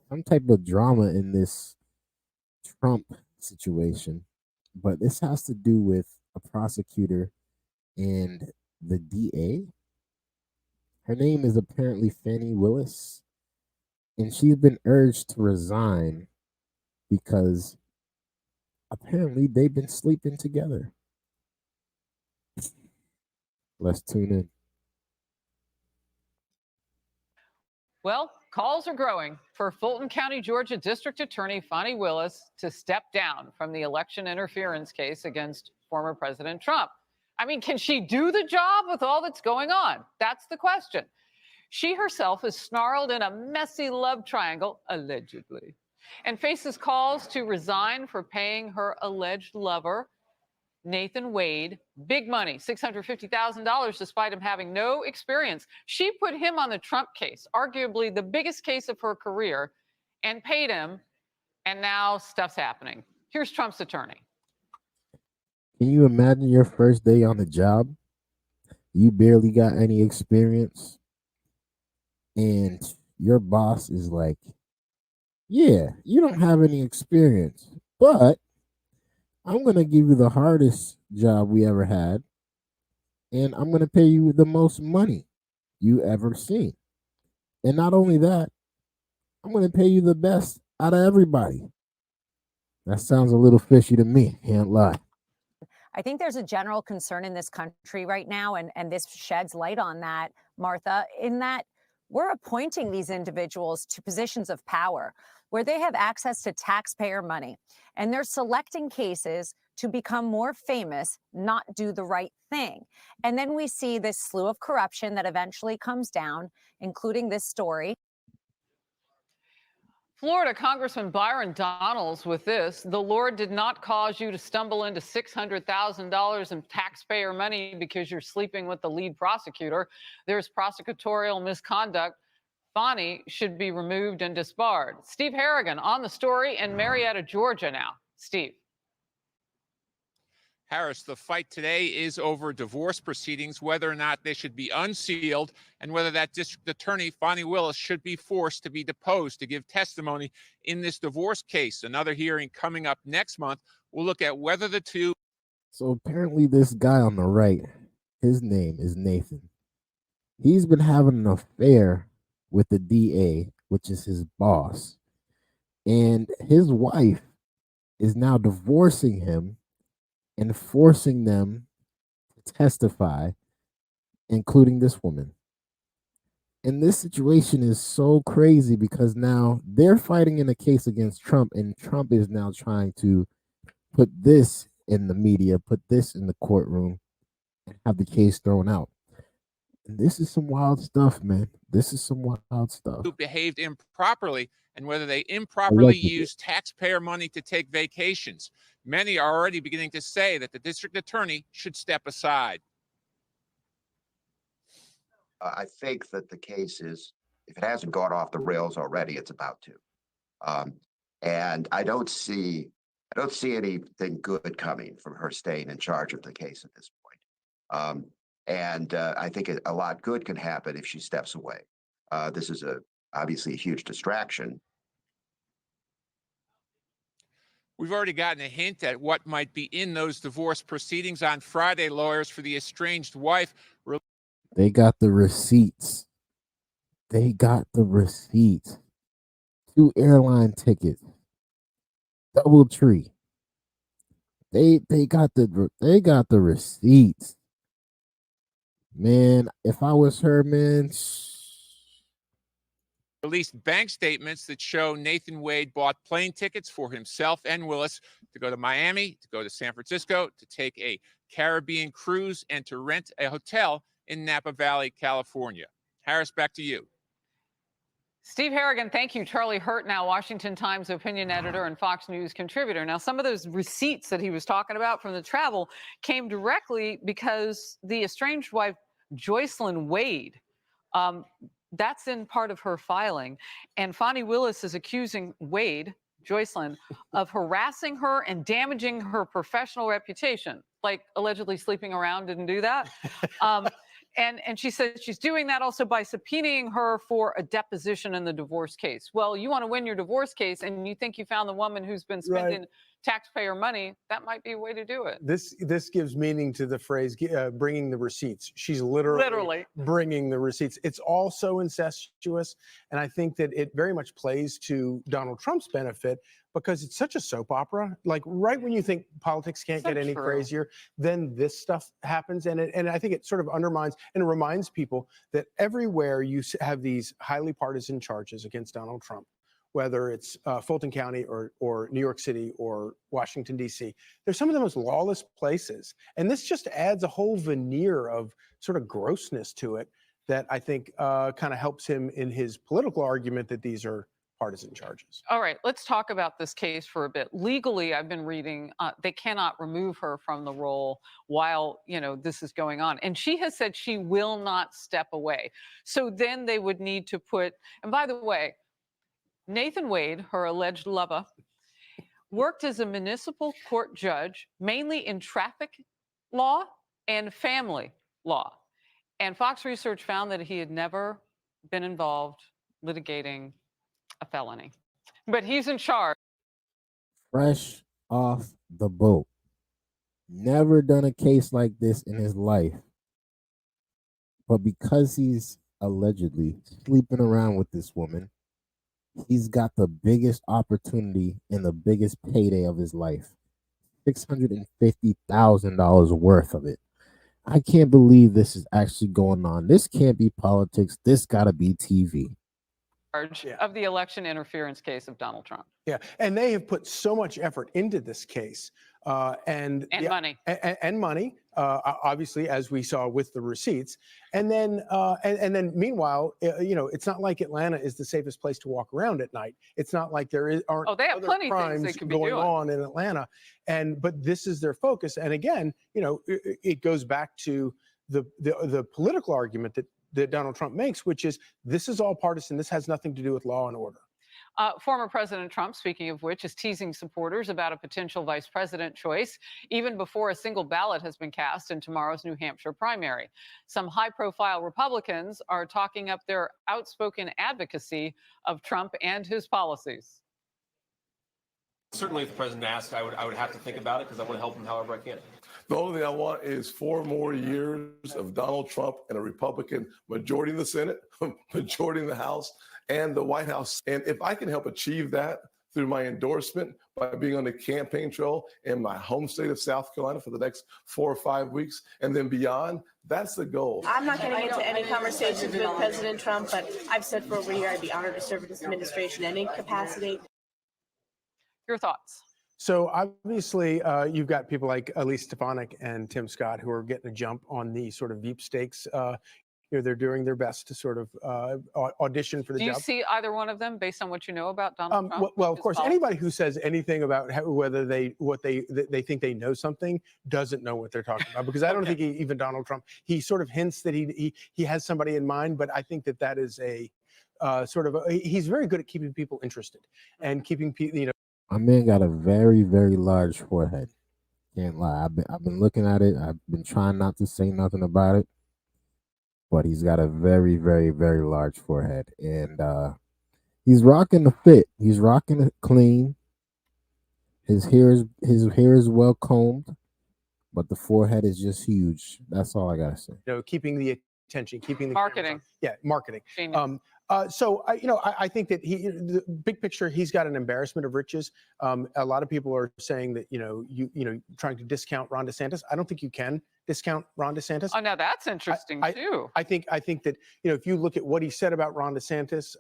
some type of drama in this Trump situation, but this has to do with a prosecutor and the DA. Her name is apparently Fani Willis, and she's been urged to resign because apparently they've been sleeping together. Let's tune in. Well, calls are growing for Fulton County, Georgia District Attorney Fani Willis to step down from the election interference case against former President Trump. I mean, can she do the job with all that's going on? That's the question. She herself is snarled in a messy love triangle, allegedly, and faces calls to resign for paying her alleged lover, Nathan Wade, big money, $650,000, despite him having no experience. She put him on the Trump case, arguably the biggest case of her career, and paid him, and now stuff's happening. Here's Trump's attorney. Can you imagine your first day on the job? You barely got any experience, and your boss is like, yeah, you don't have any experience, but I'm going to give you the hardest job we ever had, and I'm going to pay you the most money you ever seen. And not only that, I'm going to pay you the best out of everybody. That sounds a little fishy to me, can't lie. I think there's a general concern in this country right now, and this sheds light on that, Martha, in that we're appointing these individuals to positions of power where they have access to taxpayer money, and they're selecting cases to become more famous, not do the right thing. And then we see this slew of corruption that eventually comes down, including this story. Florida Congressman Byron Donalds with this: the Lord did not cause you to stumble into $600,000 in taxpayer money because you're sleeping with the lead prosecutor. There's prosecutorial misconduct. Fani should be removed and disbarred. Steve Harrigan on the story in Marietta, Georgia now. Steve. Harris, the fight today is over divorce proceedings, whether or not they should be unsealed, and whether that district attorney, Fani Willis, should be forced to be deposed to give testimony in this divorce case. Another hearing coming up next month. We'll look at whether the two. So apparently this guy on the right, his name is Nathan. He's been having an affair with the DA, which is his boss. And his wife is now divorcing him and forcing them to testify, including this woman. And this situation is so crazy because now they're fighting in a case against Trump, and Trump is now trying to put this in the media, put this in the courtroom, and have the case thrown out. And this is some wild stuff, man. This is some wild stuff. Who behaved improperly, and whether they improperly used taxpayer money to take vacations. Many are already beginning to say that the district attorney should step aside. I think that the case is, if it hasn't gone off the rails already, it's about to. And I don't see anything good coming from her staying in charge of the case at this point. And I think a lot good can happen if she steps away. This is obviously a huge distraction. We've already gotten a hint at what might be in those divorce proceedings. On Friday, lawyers for the estranged wife. They got the receipts. They got the receipts. 2 airline tickets. DoubleTree. They got the receipts. Man, if I was her, man. Released bank statements that show Nathan Wade bought plane tickets for himself and Willis to go to Miami, to go to San Francisco, to take a Caribbean cruise, and to rent a hotel in Napa Valley, California. Harris, back to you. Steve Harrigan, thank you. Charlie Hurt, now Washington Times opinion editor and Fox News contributor. Now, some of those receipts that he was talking about from the travel came directly because the estranged wife, Joycelyn Wade, that's in part of her filing. And Fani Willis is accusing Wade, Joycelyn, of harassing her and damaging her professional reputation. Like allegedly sleeping around, didn't do that. And she said she's doing that also by subpoenaing her for a deposition in the divorce case. Well, you want to win your divorce case and you think you found the woman who's been spending taxpayer money, that might be a way to do it. This gives meaning to the phrase bringing the receipts. She's literally bringing the receipts. It's all so incestuous, and I think that it very much plays to Donald Trump's benefit because it's such a soap opera. Like right when you think politics can't get any crazier, then this stuff happens, and I think it sort of undermines and reminds people that everywhere you have these highly partisan charges against Donald Trump, whether it's Fulton County or New York City or Washington, D.C. They're some of the most lawless places. And this just adds a whole veneer of sort of grossness to it that I think kind of helps him in his political argument that these are partisan charges. All right, let's talk about this case for a bit. Legally, I've been reading, they cannot remove her from the role while, this is going on. And she has said she will not step away. So then they would need to put, and by the way, Nathan Wade, her alleged lover, worked as a municipal court judge, mainly in traffic law and family law. And Fox Research found that he had never been involved litigating a felony. But he's in charge. Fresh off the boat. Never done a case like this in his life. But because he's allegedly sleeping around with this woman, he's got the biggest opportunity and the biggest payday of his life. $650,000 worth of it. I can't believe this is actually going on. This can't be politics. This got to be TV. Of the election interference case of Donald Trump. Yeah, and they have put so much effort into this case. And money. And money, obviously, as we saw with the receipts. And then, meanwhile, it's not like Atlanta is the safest place to walk around at night. It's not like aren't they have plenty of crimes things they could be going doing on in Atlanta. But this is their focus. And again, it goes back to the political argument that Donald Trump makes, which is this is all partisan. This has nothing to do with law and order. Former President Trump, speaking of which, is teasing supporters about a potential vice president choice, even before a single ballot has been cast in tomorrow's New Hampshire primary. Some high-profile Republicans are talking up their outspoken advocacy of Trump and his policies. Certainly, if the president asked, I would have to think about it because I want to help him however I can. The only thing I want is 4 more years of Donald Trump and a Republican majority in the Senate, majority in the House, and the White House. And if I can help achieve that through my endorsement by being on the campaign trail in my home state of South Carolina for the next 4 or 5 weeks and then beyond, that's the goal. I'm not getting into any conversations with President Trump, but I've said for over a year I'd be honored to serve in this administration in any capacity. Your thoughts? So obviously, you've got people like Elise Stefanik and Tim Scott who are getting a jump on the sort of Veep stakes. They're doing their best to sort of audition for the job. Do you see either one of them based on what you know about Donald Trump? Well, of course, anybody who says anything about whether they think they know something doesn't know what they're talking about, because I don't think even Donald Trump, he sort of hints that he has somebody in mind, but I think that is a he's very good at keeping people interested and keeping people, My man got a very, very large forehead. Can't lie. I've been looking at it. I've been trying not to say nothing about it, but he's got a very, very, very large forehead, and he's rocking the fit. He's rocking it clean. His hair is well combed, but the forehead is just huge. That's all I gotta say. Keeping the attention, keeping the marketing. Marketing. Genius. So I think that the big picture, he's got an embarrassment of riches. A lot of people are saying that trying to discount Ron DeSantis. I don't think you can discount Ron DeSantis. Oh, now that's interesting too. I think that if you look at what he said about Ron DeSantis,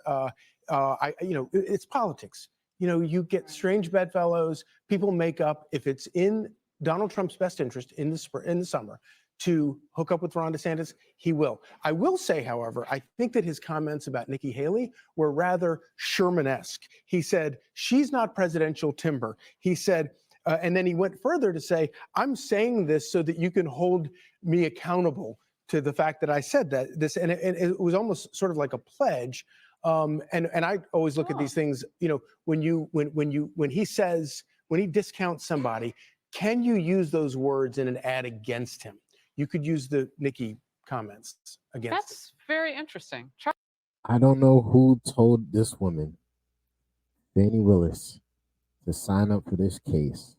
it's politics. You get strange bedfellows. People make up. If it's in Donald Trump's best interest in the summer to hook up with Ron DeSantis, he will. I will say, however, I think that his comments about Nikki Haley were rather Sherman-esque. He said, she's not presidential timber. He said, and then he went further to say, I'm saying this so that you can hold me accountable to the fact that I said this. And it was almost sort of like a pledge. And I always look at these things, when he discounts somebody, can you use those words in an ad against him? You could use the Nikki comments against That's very interesting. I don't know who told this woman, Fani Willis, to sign up for this case,